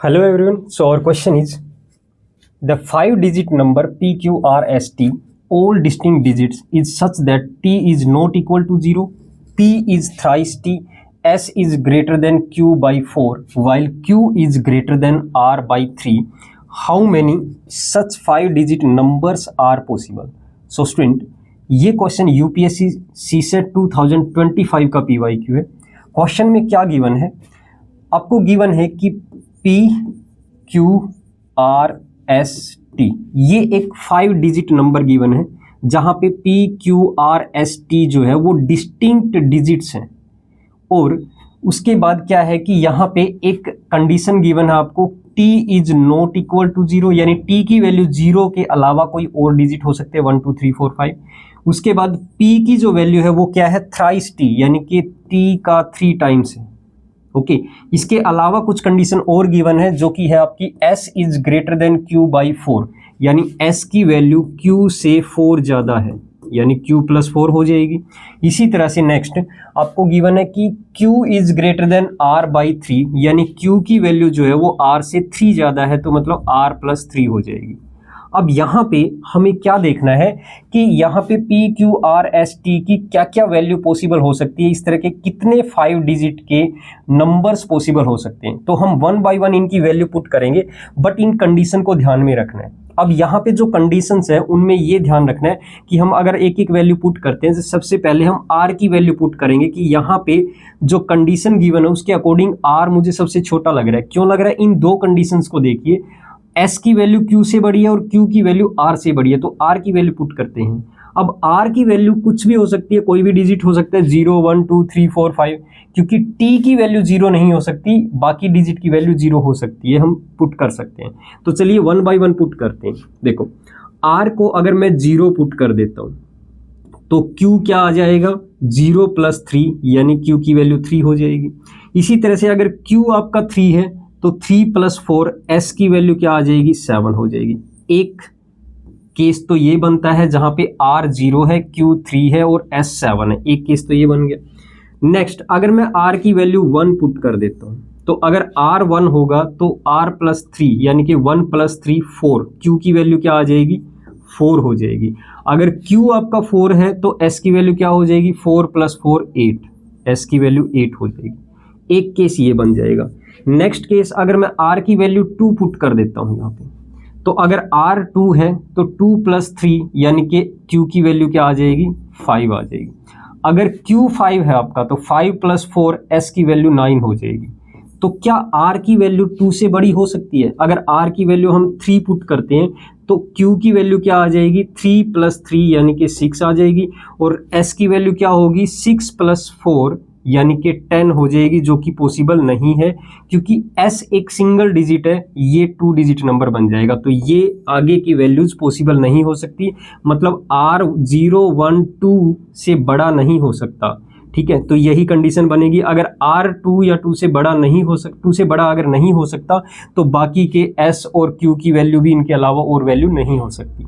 Hello everyone. So our question is the 5-digit number PQRST, all distinct digits, is such that T is not equal to 0, P is thrice T, S is greater than Q by 4, while Q is greater than R by 3. How many such 5-digit numbers are possible? So student, ये question UPSC CSAT 2025 का PYQ है। Question में क्या given है? आपको given है कि P Q R S T, ये एक 5-डिजिट नंबर गिवन है जहां पे P Q R S T जो है वो डिस्टिंक्ट डिजिट्स हैं। और उसके बाद क्या है कि यहाँ पे एक कंडीशन गिवन है आपको, T is not equal to 0, यानी T की वैल्यू 0 के अलावा कोई और डिजिट हो सकते हैं 1 2 3 4 5। उसके बाद P की जो वैल्यू है वो क्या है, थ्राइस T, यानी कि T का 3 टाइम्स है। ओके इसके अलावा कुछ कंडीशन और गिवन है जो कि है आपकी S is greater than Q by 4, यानी S की वैल्यू Q से 4 ज़्यादा है, यानी Q प्लस 4 हो जाएगी। इसी तरह से नेक्स्ट आपको गिवन है कि Q is greater than R by 3, यानी Q की वैल्यू जो है वो R से 3 ज़्यादा है, तो मतलब R प्लस 3 हो जाएगी। अब यहाँ पे हमें क्या देखना है कि यहाँ पे P Q R S T की क्या क्या वैल्यू पॉसिबल हो सकती है, इस तरह के कितने 5 डिजिट के नंबर्स पॉसिबल हो सकते हैं। तो हम 1 बाय 1 इनकी वैल्यू पुट करेंगे, बट इन कंडीशन को ध्यान में रखना है। अब यहाँ पे जो कंडीशंस है उनमें ये ध्यान रखना है कि हम अगर एक एक वैल्यू पुट करते हैं, सबसे पहले हम R की वैल्यू पुट करेंगे कि यहाँ पे जो कंडीशन गिवन है उसके अकॉर्डिंग R मुझे सबसे छोटा लग रहा है। क्यों लग रहा है? इन दो कंडीशंस को देखिए, S की वैल्यू Q से बड़ी है और Q की वैल्यू R से बड़ी है, तो R की वैल्यू पुट करते हैं। अब R की वैल्यू कुछ भी हो सकती है, कोई भी डिजिट हो सकता है, 0 1 2 3 4 5, क्योंकि T की वैल्यू 0 नहीं हो सकती, बाकी डिजिट की वैल्यू 0 हो सकती है, हम पुट कर सकते हैं। तो चलिए 1 बाय 1 पुट करते हैं। देखो R को अगर मैं 0 पुट कर देता हूँ तो Q क्या आ जाएगा, 0 प्लस 3, यानी Q की वैल्यू 3 हो जाएगी। इसी तरह से अगर Q आपका 3 है तो 3 प्लस 4, S की वैल्यू क्या आ जाएगी, 7 हो जाएगी। एक केस तो ये बनता है जहां पे R 0 है, Q 3 है और S 7 है, एक केस तो ये बन गया। नेक्स्ट अगर मैं R की वैल्यू 1 पुट कर देता हूं, तो अगर R 1 होगा तो R प्लस 3, यानी कि 1 प्लस 3 4, Q की वैल्यू क्या आ जाएगी, 4 हो जाएगी। अगर Q आपका 4 है तो S की वैल्यू क्या हो जाएगी, 4 प्लस 4 8, S की वैल्यू 8 हो जाएगी। एक केस ये बन जाएगा। नेक्स्ट केस अगर मैं R की वैल्यू 2 पुट कर देता हूं यहाँ पे, तो अगर R 2 है तो 2 प्लस 3, यानी कि Q की वैल्यू क्या आ जाएगी, 5 आ जाएगी। अगर Q 5 है आपका तो 5 प्लस 4, S की वैल्यू 9 हो जाएगी। तो क्या R की वैल्यू 2 से बड़ी हो सकती है? अगर R की वैल्यू हम 3 पुट करते हैं तो Q की वैल्यू क्या आ जाएगी, 3 प्लस 3, यानी कि 6 आ जाएगी। और S की वैल्यू क्या होगी, 6 प्लस 4, यानी कि 10 हो जाएगी, जो कि पॉसिबल नहीं है क्योंकि S एक सिंगल डिजिट है, ये 2 डिजिट नंबर बन जाएगा, तो ये आगे की वैल्यूज पॉसिबल नहीं हो सकती। मतलब R 0 1 2 से बड़ा नहीं हो सकता, ठीक है। तो यही कंडीशन बनेगी। अगर R 2 या 2 से बड़ा नहीं हो सकता, 2 से बड़ा अगर नहीं हो सकता तो बाकी के S और Q की वैल्यू भी इनके अलावा और वैल्यू नहीं हो सकती।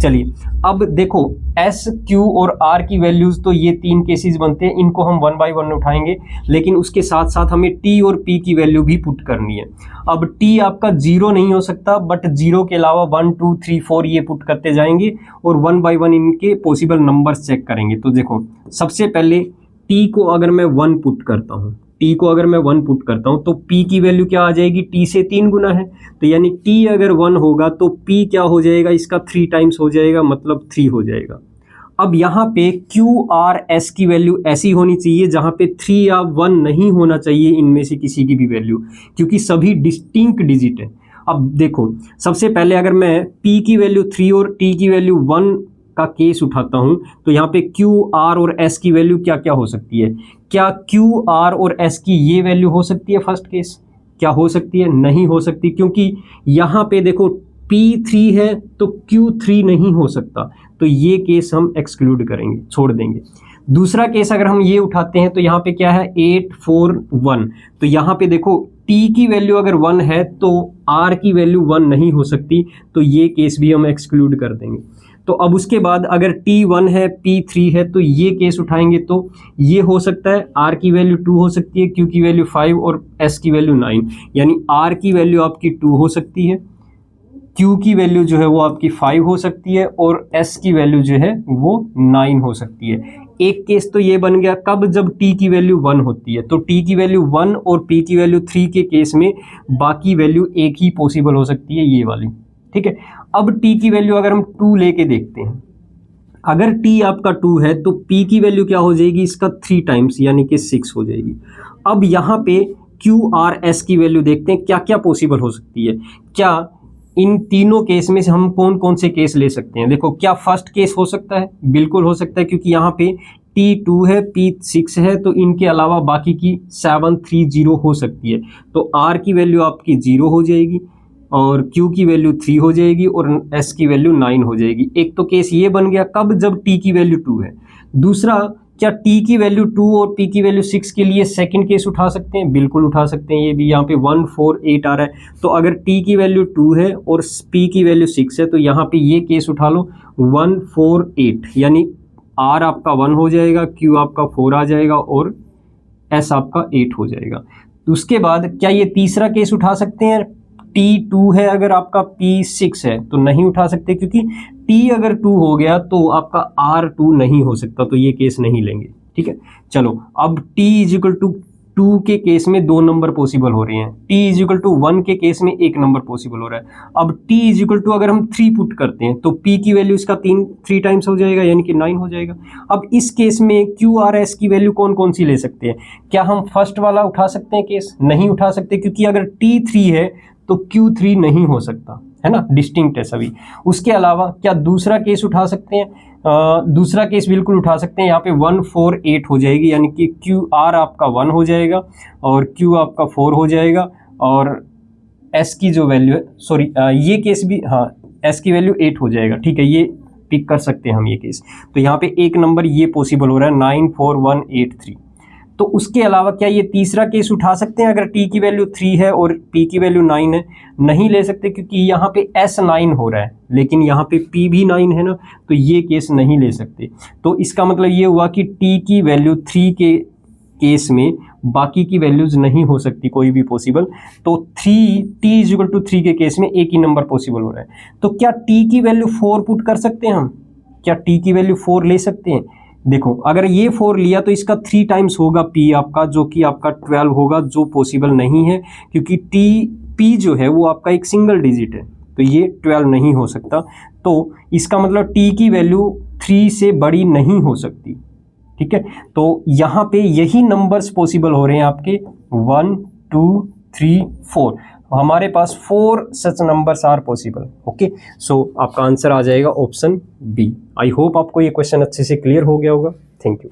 चलिए अब देखो S, Q और R की वैल्यूज, तो ये 3 केसेस बनते हैं, इनको हम 1 बाय 1 उठाएंगे, लेकिन उसके साथ साथ हमें T और P की वैल्यू भी पुट करनी है। अब T आपका 0 नहीं हो सकता, बट 0 के अलावा 1 2 3 4 ये पुट करते जाएंगे और 1 बाय 1 इनके पॉसिबल नंबर्स चेक करेंगे। तो देखो सबसे पहले T को अगर मैं 1 पुट करता हूँ, T को अगर मैं 1 पुट करता हूँ तो P की वैल्यू क्या आ जाएगी, T से 3 गुना है, तो यानी T अगर 1 होगा तो P क्या हो जाएगा, इसका 3 टाइम्स हो जाएगा, मतलब 3 हो जाएगा। अब यहाँ पे Q R S की वैल्यू ऐसी होनी चाहिए जहाँ पे 3 या 1 नहीं होना चाहिए इनमें से किसी की भी वैल्यू, क्योंकि सभी डिस्टिंक्ट डिजिट है। अब देखो सबसे पहले अगर मैं P की वैल्यू 3 और T की वैल्यू 1 का केस उठाता हूं, तो यहाँ पे Q R और S की वैल्यू क्या क्या हो सकती है? क्या Q R और S की ये वैल्यू हो सकती है? फर्स्ट केस क्या हो सकती है? नहीं हो सकती, क्योंकि यहाँ पे देखो P 3 है तो Q 3 नहीं हो सकता, तो ये केस हम एक्सक्लूड करेंगे, छोड़ देंगे। दूसरा केस अगर हम ये उठाते हैं तो यहाँ पे क्या है, 8 4 1, तो यहाँ पे देखो T की वैल्यू अगर 1 है तो R की वैल्यू 1 नहीं हो सकती, तो ये केस भी हम एक्सक्लूड कर देंगे। तो अब उसके बाद अगर T1 है, P3 है, तो ये केस उठाएंगे तो ये हो सकता है R की वैल्यू 2 हो सकती है, Q की वैल्यू 5 और S की वैल्यू 9, यानी R की वैल्यू आपकी 2 हो सकती है, Q की वैल्यू जो है वो आपकी 5 हो सकती है और S की वैल्यू जो है वो 9 हो सकती है। एक केस तो ये बन गया, कब? जब T की वैल्यू 1 होती है, तो T की वैल्यू 1 और P की वैल्यू 3 के केस में बाकी वैल्यू एक ही पॉसिबल हो सकती है, ये वाली, ठीक है। अब T की वैल्यू अगर हम 2 लेके देखते हैं, अगर T आपका 2 है तो P की वैल्यू क्या हो जाएगी? इसका 3 टाइम्स यानी कि 6 हो जाएगी। अब यहाँ पे Q R S की वैल्यू देखते हैं क्या क्या पॉसिबल हो सकती है। क्या इन तीनों केस में से हम कौन कौन से केस ले सकते हैं? देखो, क्या फर्स्ट केस हो सकता है? बिल्कुल हो सकता है, क्योंकि यहाँ पे T2 है, P6 है, तो इनके अलावा बाकी की 7 3 0 हो सकती है, तो R की वैल्यू आपकी 0 हो जाएगी और Q की वैल्यू 3 हो जाएगी और S की वैल्यू 9 हो जाएगी। एक तो केस ये बन गया, कब? जब T की वैल्यू 2 है। दूसरा, क्या T की वैल्यू 2 और P की वैल्यू 6 के लिए सेकंड केस उठा सकते हैं? बिल्कुल उठा सकते हैं। ये भी यहाँ पे 1 4 8 आ रहा है, तो अगर T की वैल्यू 2 है और P की वैल्यू 6 है, तो यहाँ पे ये केस उठा लो 1 4 8, यानी R आपका 1 हो जाएगा, Q आपका 4 आ जाएगा और S आपका 8 हो जाएगा। तो उसके बाद क्या ये तीसरा केस उठा सकते हैं? T2 है, अगर आपका P6 है तो नहीं उठा सकते, क्योंकि T अगर 2 हो गया तो आपका R2 नहीं हो सकता, तो ये केस नहीं लेंगे, ठीक है। चलो, अब T इजिकल टू 2 के केस में 2 नंबर पॉसिबल हो रहे हैं, T इजिकल टू 1 के केस में 1 नंबर पॉसिबल हो रहा है। अब T इजिकल टू अगर हम 3 पुट करते हैं तो P की वैल्यू इसका 3 टाइम्स हो जाएगा, यानी कि 9 हो जाएगा। अब इस केस में QRS की वैल्यू कौन कौन सी ले सकते हैं? क्या हम फर्स्ट वाला उठा सकते हैं केस? नहीं उठा सकते, क्योंकि अगर T3 है तो Q3 नहीं हो सकता, है ना, डिस्टिंक्ट है सभी। उसके अलावा क्या दूसरा केस उठा सकते हैं? दूसरा केस बिल्कुल उठा सकते हैं। यहाँ पे 1 4 8 हो जाएगी, यानी कि QR आपका 1 हो जाएगा और Q आपका 4 हो जाएगा और S की जो वैल्यू है, सॉरी, ये केस भी, हाँ, S की वैल्यू 8 हो जाएगा, ठीक है। ये पिक कर सकते हैं हम ये केस। तो यहाँ पे एक नंबर ये पॉसिबल हो रहा है 9 4 1 8 3। तो उसके अलावा क्या ये तीसरा केस उठा सकते हैं अगर T की वैल्यू 3 है और P की वैल्यू 9 है? नहीं ले सकते, क्योंकि यहाँ पे S 9 हो रहा है लेकिन यहाँ पे P भी 9 है ना, तो ये केस नहीं ले सकते। तो इसका मतलब ये हुआ कि T की वैल्यू 3 के केस में बाकी की वैल्यूज नहीं हो सकती कोई भी पॉसिबल। तो T इजिकल टू 3 के केस में एक ही नंबर पॉसिबल हो रहा है। तो क्या T की वैल्यू 4 पुट कर सकते हैं हम? क्या T की वैल्यू 4 ले सकते हैं? देखो, अगर ये 4 लिया तो इसका 3 टाइम्स होगा P आपका, जो कि आपका 12 होगा, जो पॉसिबल नहीं है, क्योंकि P जो है वो आपका एक सिंगल डिजिट है, तो ये 12 नहीं हो सकता। तो इसका मतलब T की वैल्यू 3 से बड़ी नहीं हो सकती, ठीक है। तो यहाँ पे यही नंबर्स पॉसिबल हो रहे हैं आपके 1 2 3 4। हमारे पास 4 सच नंबर्स आर पॉसिबल। ओके, सो आपका आंसर आ जाएगा ऑप्शन बी। आई होप आपको ये क्वेश्चन अच्छे से क्लियर हो गया होगा। Thank you.